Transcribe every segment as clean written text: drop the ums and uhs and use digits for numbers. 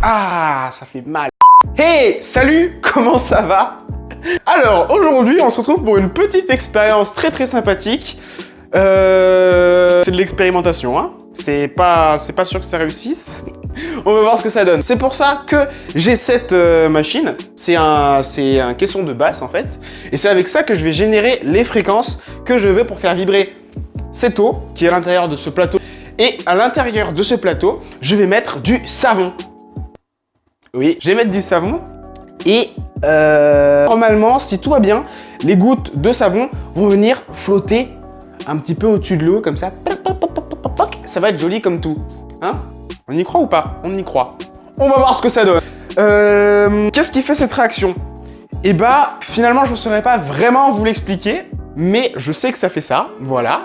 Ah, ça fait mal. Hey, salut, comment ça va? Alors, aujourd'hui, on se retrouve pour une petite expérience très sympathique. C'est de l'expérimentation, hein. C'est pas sûr que ça réussisse. On va voir ce que ça donne. C'est pour ça que j'ai cette machine. C'est un caisson de basse, en fait. Et c'est avec ça que je vais générer les fréquences que je veux pour faire vibrer cette eau qui est à l'intérieur de ce plateau. Et à l'intérieur de ce plateau, je vais mettre du savon. Oui, je vais mettre du savon. Et normalement, si tout va bien, les gouttes de savon vont venir flotter un petit peu au-dessus de l'eau, comme ça. Ça va être joli comme tout. Hein? On y croit ou pas? On y croit. On va voir ce que ça donne. Qu'est-ce qui fait cette réaction? Eh bah, finalement, je ne saurais pas vraiment vous l'expliquer, mais je sais que ça fait ça. Voilà.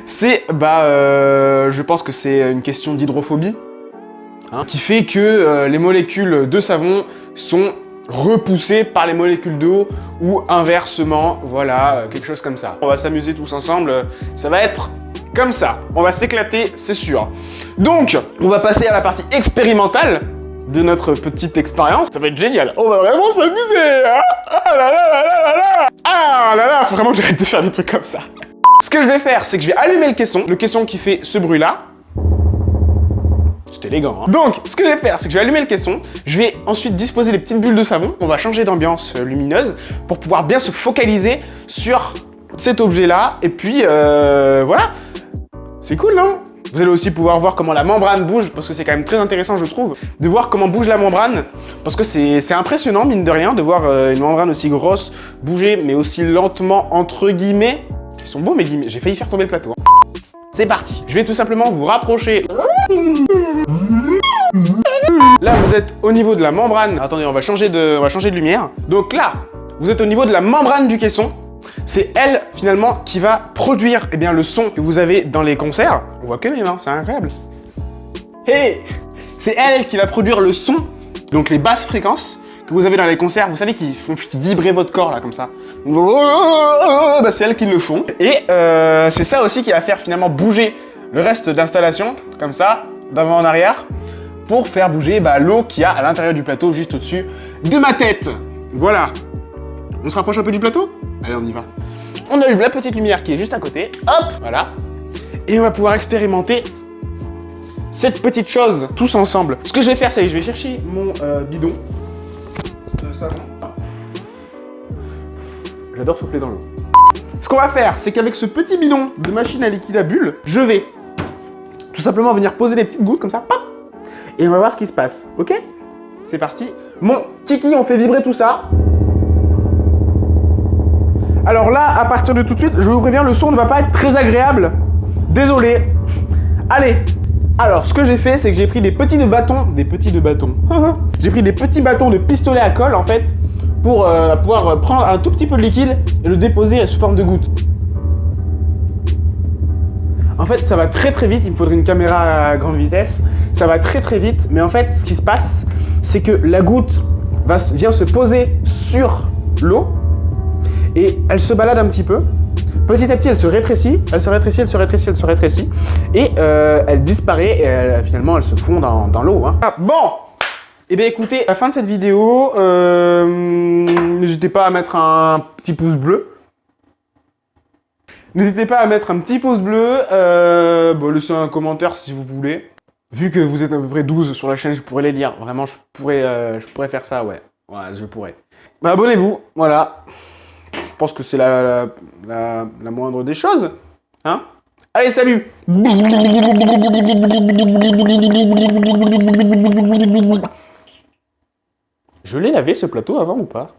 C'est, je pense que c'est une question d'hydrophobie. Hein, qui fait que les molécules de savon sont repoussées par les molécules d'eau ou inversement, voilà, quelque chose comme ça. On va s'amuser tous ensemble, ça va être comme ça. On va s'éclater, c'est sûr. Donc, on va passer à la partie expérimentale de notre petite expérience. Ça va être génial, on va vraiment s'amuser. Hein, ah là là là là là. Ah là là, faut vraiment que j'arrête de faire des trucs comme ça. Ce que je vais faire, c'est que je vais allumer le caisson qui fait ce bruit-là. C'est élégant, hein. Donc, ce que je vais faire, c'est que je vais allumer le caisson, je vais ensuite disposer des petites bulles de savon, on va changer d'ambiance lumineuse pour pouvoir bien se focaliser sur cet objet-là, et puis voilà. C'est cool, non? Vous allez aussi pouvoir voir comment la membrane bouge, parce que c'est quand même très intéressant, je trouve, de voir comment bouge la membrane, parce que c'est impressionnant, mine de rien, de voir une membrane aussi grosse bouger, mais aussi lentement, entre guillemets. Ils sont beaux, mes guillemets, j'ai failli faire tomber le plateau. Hein. C'est parti. Je vais tout simplement vous rapprocher. Là, vous êtes au niveau de la membrane. Attendez, on va changer de lumière. Donc là, vous êtes au niveau de la membrane du caisson. C'est elle, finalement, qui va produire le son que vous avez dans les concerts. On voit que mes mains, c'est incroyable. Hey, c'est elle qui va produire le son, donc les basses fréquences que vous avez dans les concerts. Vous savez, qui font vibrer votre corps, là, comme ça. Bah, c'est elles qui le font. Et c'est ça aussi qui va faire, finalement, bouger le reste de l'installation, comme ça, d'avant en arrière, pour faire bouger l'eau qu'il y a à l'intérieur du plateau, juste au-dessus de ma tête. Voilà. On se rapproche un peu du plateau? Allez, on y va. On allume la petite lumière qui est juste à côté. Hop, voilà. Et on va pouvoir expérimenter cette petite chose tous ensemble. Ce que je vais faire, c'est que je vais chercher mon bidon de savon. J'adore souffler dans l'eau. Ce qu'on va faire, c'est qu'avec ce petit bidon de machine à liquide à bulles, je vais tout simplement venir poser des petites gouttes comme ça, pop, et on va voir ce qui se passe, ok? C'est parti. Mon kiki, on fait vibrer tout ça. Alors là, à partir de tout de suite, je vous préviens, le son ne va pas être très agréable. Désolé. Allez. Alors, ce que j'ai fait, c'est que j'ai pris des petits bâtons. J'ai pris des petits bâtons de pistolet à colle, en fait, pour pouvoir prendre un tout petit peu de liquide et le déposer sous forme de gouttes. En fait, ça va très vite, il me faudrait une caméra à grande vitesse. Ça va très vite, mais en fait, ce qui se passe, c'est que la goutte vient se poser sur l'eau et elle se balade un petit peu. Petit à petit, elle se rétrécit, et elle disparaît et finalement, elle se fond dans l'eau. Hein. Ah, bon! Eh bien écoutez, à la fin de cette vidéo, n'hésitez pas à mettre un petit pouce bleu. N'hésitez pas à mettre un petit pouce bleu, laissez un commentaire si vous voulez. Vu que vous êtes à peu près 12 sur la chaîne, je pourrais les lire. Vraiment, je pourrais faire ça, ouais. Ouais, je pourrais. Abonnez-vous, voilà. Je pense que c'est la moindre des choses. Hein? Allez, salut! Je l'ai lavé ce plateau avant ou pas?